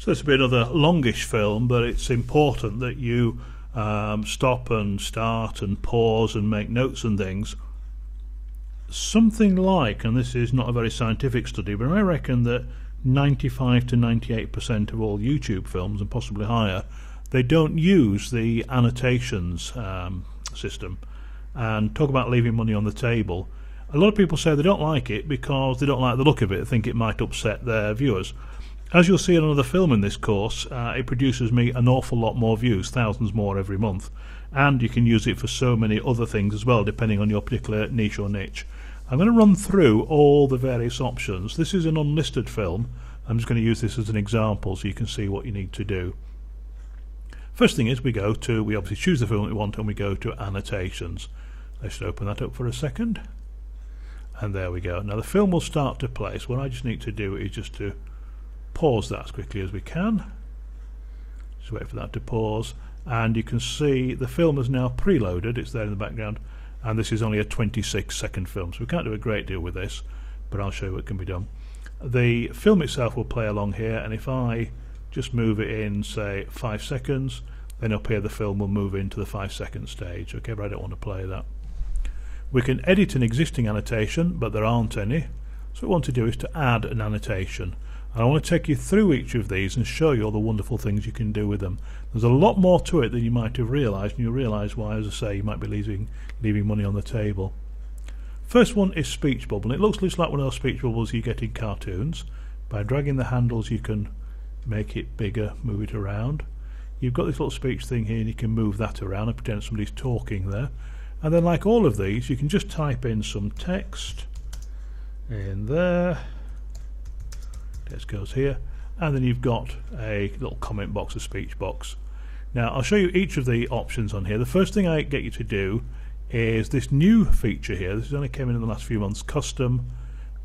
So this will be another longish film, but it's important that you stop and start and pause and make notes and things. Something like, and this is not a very scientific study, but I reckon that 95 to 98% of all YouTube films, and possibly higher, they don't use the annotations system. And talk about leaving money on the table. A lot of people say they don't like it because they don't like the look of it. They think it might upset their viewers. As you'll see in another film in this course, it produces me an awful lot more views, thousands more every month. And you can use it for so many other things as well, depending on your particular niche or niche. I'm going to run through all the various options. This is an unlisted film. I'm just going to use this as an example so you can see what you need to do. First thing is we obviously choose the film we want and we go to annotations. Let's open that up for a second. And there we go. Now the film will start to play. So what I just need to do is just to pause that as quickly as we can. Just wait for that to pause. And you can see the film is now preloaded. It's there in the background. And this is only a 26-second film. So we can't do a great deal with this, but I'll show you what can be done. The film itself will play along here. And if I just move it in, say 5 seconds, then up here the film will move into the 5-second stage. Okay, but I don't want to play that. We can edit an existing annotation, but there aren't any. So what we want to do is to add an annotation. And I want to take you through each of these and show you all the wonderful things you can do with them. There's a lot more to it than you might have realised, and you'll realise why, as I say, you might be leaving money on the table. First one is speech bubble. It looks like one of those speech bubbles you get in cartoons. By dragging the handles you can make it bigger, move it around. You've got this little speech thing here and you can move that around and pretend somebody's talking there. And then, like all of these, you can just type in some text in there. Text goes here, and then you've got a little comment box, a speech box. Now I'll show you each of the options on here. The first thing I get you to do is this new feature here. This only came in the last few months, custom.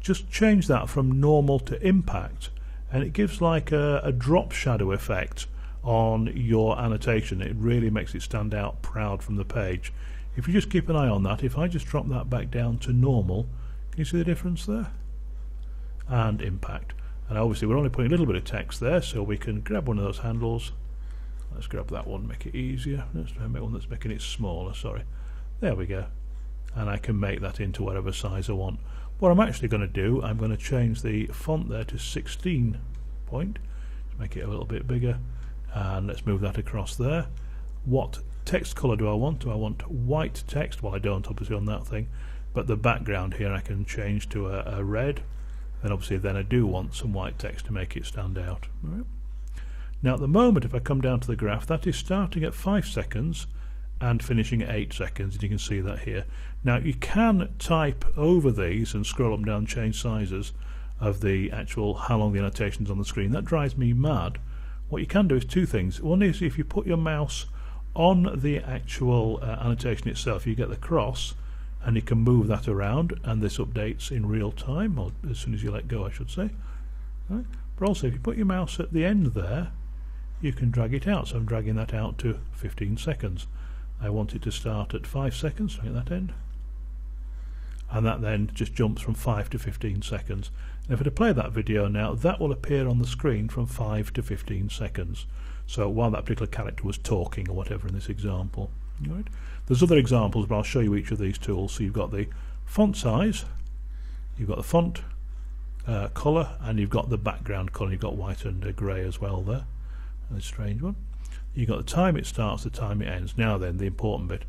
Just change that from normal to impact, and it gives like a drop shadow effect on your annotation. It really makes it stand out proud from the page. If you just keep an eye on that, if I just drop that back down to normal, can you see the difference there? And impact. And obviously we're only putting a little bit of text there, so we can grab one of those handles. Let's grab that one, make it easier. Let's make one that's making it smaller, sorry. There we go. And I can make that into whatever size I want. What I'm actually going to do, I'm going to change the font there to 16 point, to make it a little bit bigger, and let's move that across there. What text colour do I want? Do I want white text? Well, I don't obviously on that thing, but the background here I can change to a red, and obviously then I do want some white text to make it stand out. Right. Now at the moment, if I come down to the graph, that is starting at 5 seconds and finishing at 8 seconds, and you can see that here. Now you can type over these and scroll up and down, change sizes of the actual how long the annotation's on the screen. That drives me mad. What you can do is two things. One is if you put your mouse on the actual annotation itself, you get the cross and you can move that around, and this updates in real time, or as soon as you let go I should say. Right. But also if you put your mouse at the end there, you can drag it out. So I'm dragging that out to 15 seconds. I want it to start at 5 seconds, so at that end, and that then just jumps from 5 to 15 seconds. And if I play that video now, that will appear on the screen from 5 to 15 seconds. So while that particular character was talking or whatever in this example. Right. There's other examples, but I'll show you each of these tools. So you've got the font size, you've got the font colour, and you've got the background colour. You've got white and grey as well there. A strange one. You've got the time it starts, the time it ends. Now then, the important bit.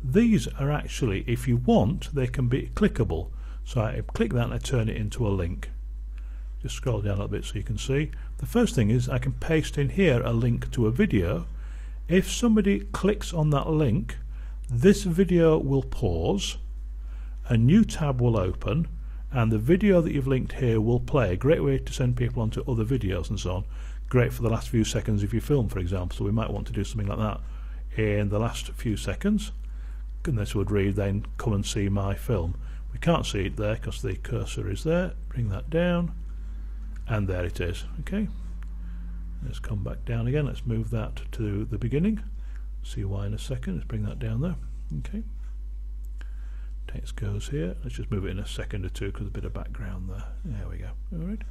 These are actually, if you want, they can be clickable. So I click that and I turn it into a link. Just scroll down a little bit so you can see. The first thing is I can paste in here a link to a video. If somebody clicks on that link, this video will pause, a new tab will open, and the video that you've linked here will play. A great way to send people onto other videos and so on. Great for the last few seconds of your film, for example. So we might want to do something like that in the last few seconds, and this would read then come and see my film. We can't see it there because the cursor is there. Bring that down, and there it is. Okay, let's come back down again. Let's move that to the beginning. See why in a second. Let's bring that down there. Okay, text goes here. Let's just move it in a second or two because there's a bit of background there. There we go. All right.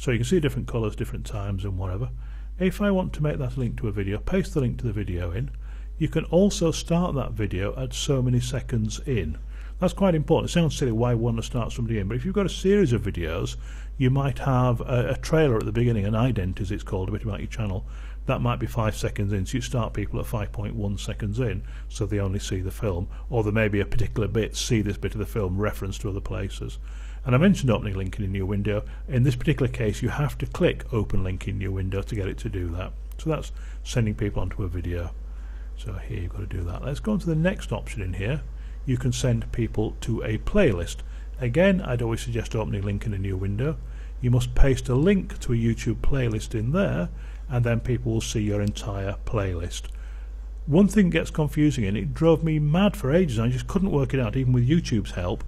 So you can see different colours, different times and whatever. If I want to make that a link to a video, paste the link to the video in. You can also start that video at so many seconds in. That's quite important. It sounds silly why want to start somebody in, but if you've got a series of videos, you might have a trailer at the beginning, an ident as it's called, a bit about your channel. That might be 5 seconds in, so you start people at 5.1 seconds in, so they only see the film, or there may be a particular bit, see this bit of the film referenced to other places. And I mentioned opening link in a new window. In this particular case, you have to click open link in new window to get it to do that. So that's sending people onto a video. So here you've got to do that. Let's go on to the next option in here. You can send people to a playlist. Again, I'd always suggest opening link in a new window. You must paste a link to a YouTube playlist in there, and then people will see your entire playlist. One thing gets confusing, and it drove me mad for ages, and I just couldn't work it out, even with YouTube's help.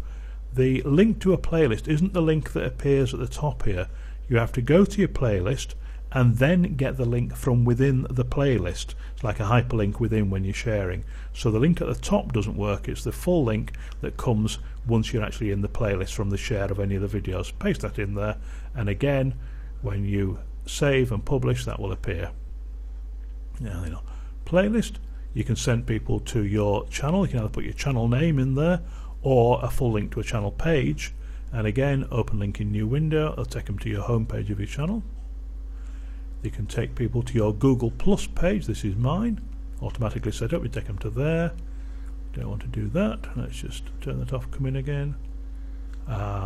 The link to a playlist isn't the link that appears at the top here. You have to go to your playlist and then get the link from within the playlist. It's like a hyperlink within when you're sharing. So the link at the top doesn't work. It's the full link that comes once you're actually in the playlist from the share of any of the videos. Paste that in there, and again, when you save and publish, that will appear. Now, playlist, you can send people to your channel. You can either put your channel name in there or a full link to a channel page, and again, open link in new window. It'll take them to your home page of your channel. You can take people to your Google Plus page. This is mine, automatically set up. You take them to there. Don't want to do that. Let's just turn that off, come in again.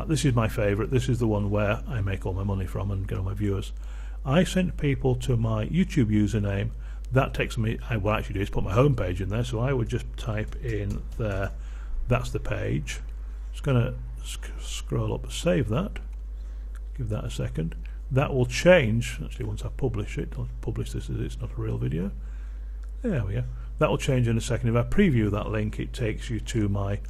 This is my favorite. This is the one where I make all my money from and get all my viewers. I sent people to my YouTube username. That takes me, I will actually do is put my home page in there, so I would just type in there. That's the page. Just going to scroll up and save that. Give that a second. That will change, actually once I publish it. I'll publish this as it's not a real video. There we go. That will change in a second. If I preview that link, it takes you to my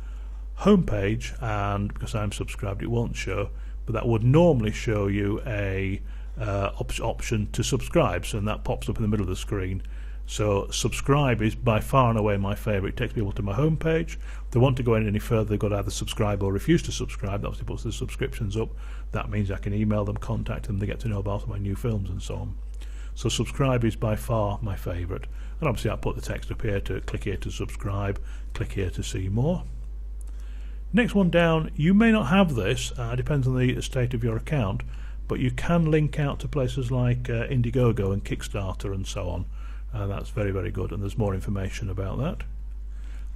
home page, and because I'm subscribed it won't show, but that would normally show you a option to subscribe, so that pops up in the middle of the screen. So subscribe is by far and away my favourite. It takes people to my home page. If they want to go any further, they've got to either subscribe or refuse to subscribe. That obviously puts the subscriptions up. That means I can email them, contact them, they get to know about my new films and so on. So subscribe is by far my favourite. And obviously I put the text up here to click here to subscribe, click here to see more. Next one down, you may not have this, depends on the state of your account, but you can link out to places like Indiegogo and Kickstarter and so on. That's very, very good, and there's more information about that.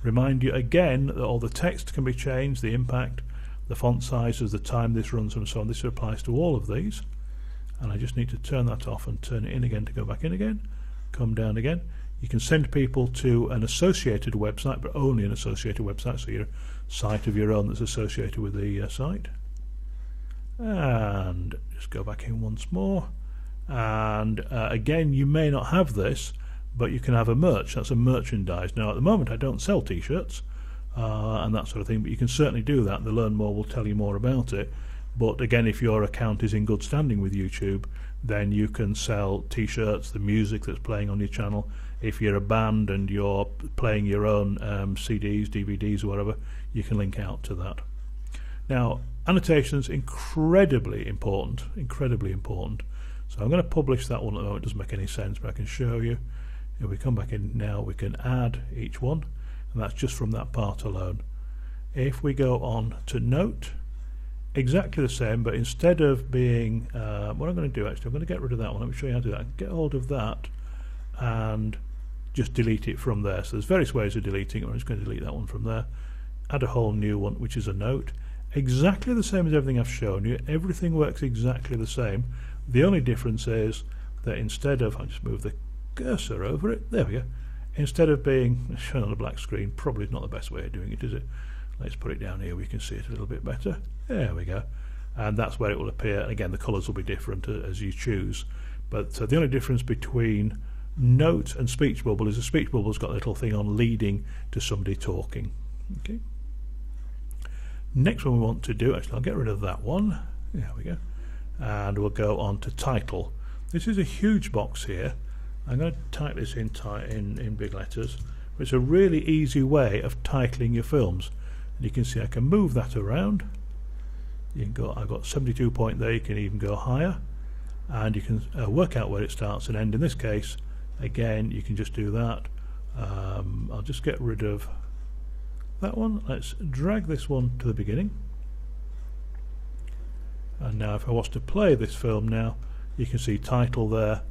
Remind you again that all the text can be changed, the impact, the font sizes, the time this runs and so on. This applies to all of these, and I just need to turn that off and turn it in again to go back in again, come down again. You can send people to an associated website, but only an associated website, so your site of your own that's associated with the site. And just go back in once more, and again, you may not have this, but you can have a merch. That's a merchandise. Now at the moment I don't sell t-shirts and that sort of thing, but you can certainly do that. The Learn More will tell you more about it. But again, if your account is in good standing with YouTube, then you can sell t-shirts, the music that's playing on your channel. If you're a band and you're playing your own CDs, DVDs or whatever, you can link out to that. Now annotations, incredibly important, incredibly important. So I'm going to publish that one. It doesn't make any sense, but I can show you. If we come back in now, we can add each one, and that's just from that part alone. If we go on to note, exactly the same, but instead of being what I'm going to do, actually I'm going to get rid of that one. Let me show you how to do that. Get hold of that and just delete it from there. So there's various ways of deleting it. I'm just going to delete that one from there, add a whole new one, which is a note. Exactly the same as everything I've shown you. Everything works exactly the same. The only difference is that instead of, I'll just move the cursor over it, there we go. Instead of being shown on a black screen, probably not the best way of doing it, is it? Let's put it down here, we can see it a little bit better. There we go. And that's where it will appear. And again, the colours will be different as you choose. But the only difference between note and speech bubble is a speech bubble's got a little thing on leading to somebody talking. Okay. Next one we want to do, actually I'll get rid of that one. There we go. And we'll go on to title. This is a huge box here. I'm going to type this in big letters. It's a really easy way of titling your films. And you can see I can move that around. You can go, I've got 72 point there, you can even go higher. and you can work out where it starts and ends. In this case, again, you can just do that. I'll just get rid of that one. Let's drag this one to the beginning. And now if I was to play this film now, you can see title there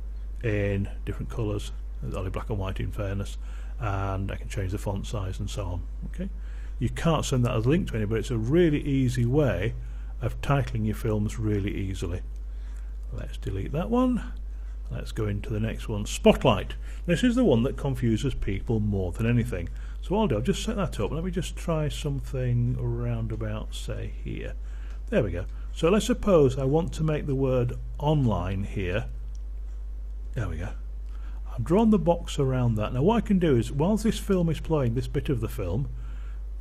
in different colours. It's only black and white in fairness, and I can change the font size and so on. Okay, you can't send that as a link to anybody. It's a really easy way of titling your films really easily. Let's delete that one. Let's go into the next one, Spotlight. This is the one that confuses people more than anything. So what I'll do, I'll just set that up. Let me just try something around about, say, here. There we go. So let's suppose I want to make the word online here. There we go. I've drawn the box around that. Now what I can do is, whilst this film is playing, this bit of the film,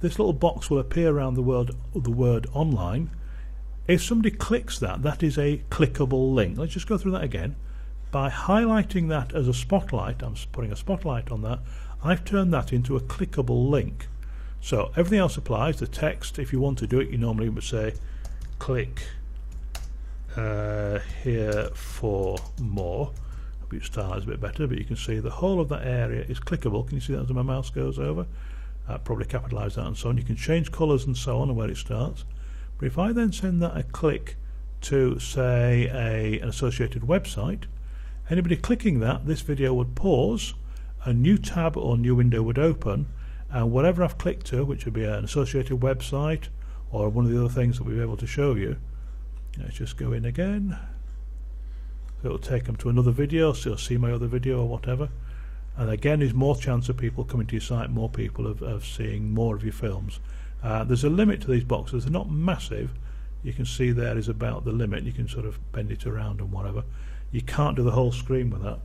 this little box will appear around the word online. If somebody clicks that, that is a clickable link. Let's just go through that again. By highlighting that as a spotlight, I'm putting a spotlight on that, I've turned that into a clickable link. So everything else applies. The text, if you want to do it, you normally would say click here for more. Hope your style is a bit better, but you can see the whole of that area is clickable. Can you see that as my mouse goes over? Probably capitalise that and so on. You can change colours and so on and where it starts. But if I then send that a click to, say, an associated website, anybody clicking that, this video would pause, a new tab or new window would open, and whatever I've clicked to, which would be an associated website or one of the other things that we'll be able to show you, let's just go in again. So it'll take them to another video, so you'll see my other video or whatever. And again, there's more chance of people coming to your site, more people of seeing more of your films. There's a limit to these boxes. They're not massive. You can see there is about the limit. You can sort of bend it around and whatever. You can't do the whole screen with that.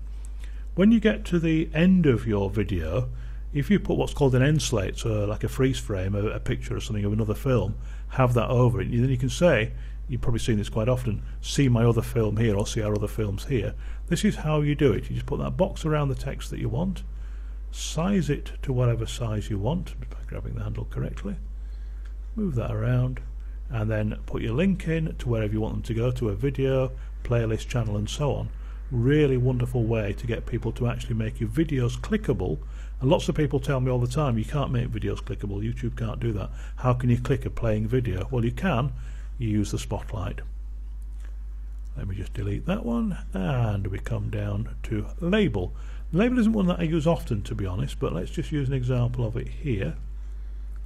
When you get to the end of your video, if you put what's called an end slate, so like a freeze frame, a picture or something of another film, have that over it, then you can say, you've probably seen this quite often, see my other film here or see our other films here. This is how you do it. You just put that box around the text that you want, size it to whatever size you want by grabbing the handle correctly, move that around, and then put your link in to wherever you want them to go, to a video, playlist, channel and so on. Really wonderful way to get people to actually make your videos clickable. And lots of people tell me all the time, you can't make videos clickable, YouTube can't do that. How can you click a playing video? Well, you can. You use the spotlight. Let me just delete that one, and we come down to label. Label isn't one that I use often, to be honest, but let's just use an example of it here.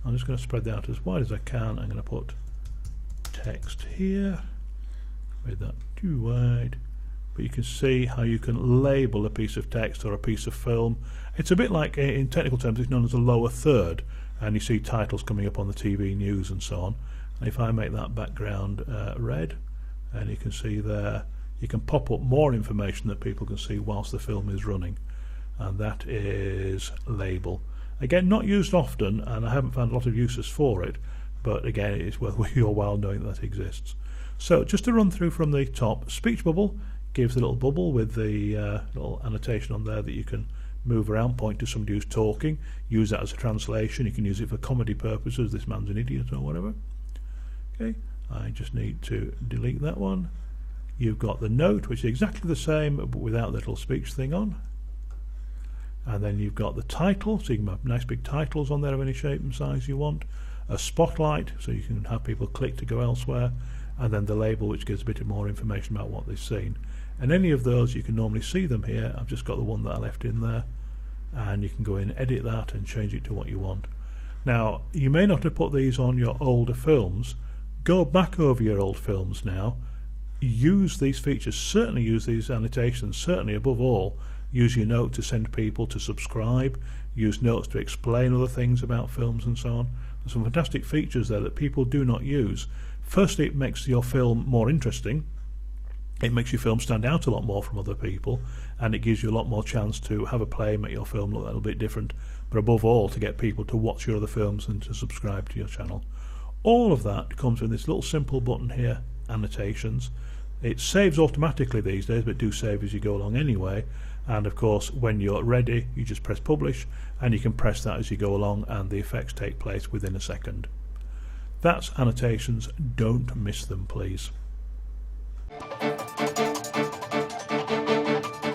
I'm just going to spread that out as wide as I can. I'm going to put text here, made that too wide, but you can see how you can label a piece of text or a piece of film. It's a bit like, in technical terms, it's known as a lower third, and you see titles coming up on the TV news and so on. And if I make that background red, and you can see there, you can pop up more information that people can see whilst the film is running, and that is label. Again, not used often, and I haven't found a lot of uses for it, but again, it's worth your while knowing that exists. So just to run through from the top, speech bubble gives a little bubble with the little annotation on there that you can move around, point to somebody who's talking, use that as a translation. You can use it for comedy purposes, this man's an idiot or whatever. Okay, I just need to delete that one. You've got the note, which is exactly the same but without the little speech thing on. And then you've got the title, so you can have nice big titles on there of any shape and size you want. A spotlight, so you can have people click to go elsewhere. And then the label, which gives a bit more information about what they've seen. And any of those, you can normally see them here. I've just got the one that I left in there. And you can go in, edit that, and change it to what you want. Now, you may not have put these on your older films. Go back over your old films now. Use these features, certainly use these annotations, certainly above all, use your note to send people to subscribe, use notes to explain other things about films and so on. There's some fantastic features there that people do not use. Firstly, it makes your film more interesting. It makes your film stand out a lot more from other people, and it gives you a lot more chance to have a play, make your film look a little bit different, but above all, to get people to watch your other films and to subscribe to your channel. All of that comes with this little simple button here, annotations. It saves automatically these days, but do save as you go along anyway. And of course, when you're ready, you just press publish, and you can press that as you go along, and the effects take place within a second. That's annotations. Don't miss them, please.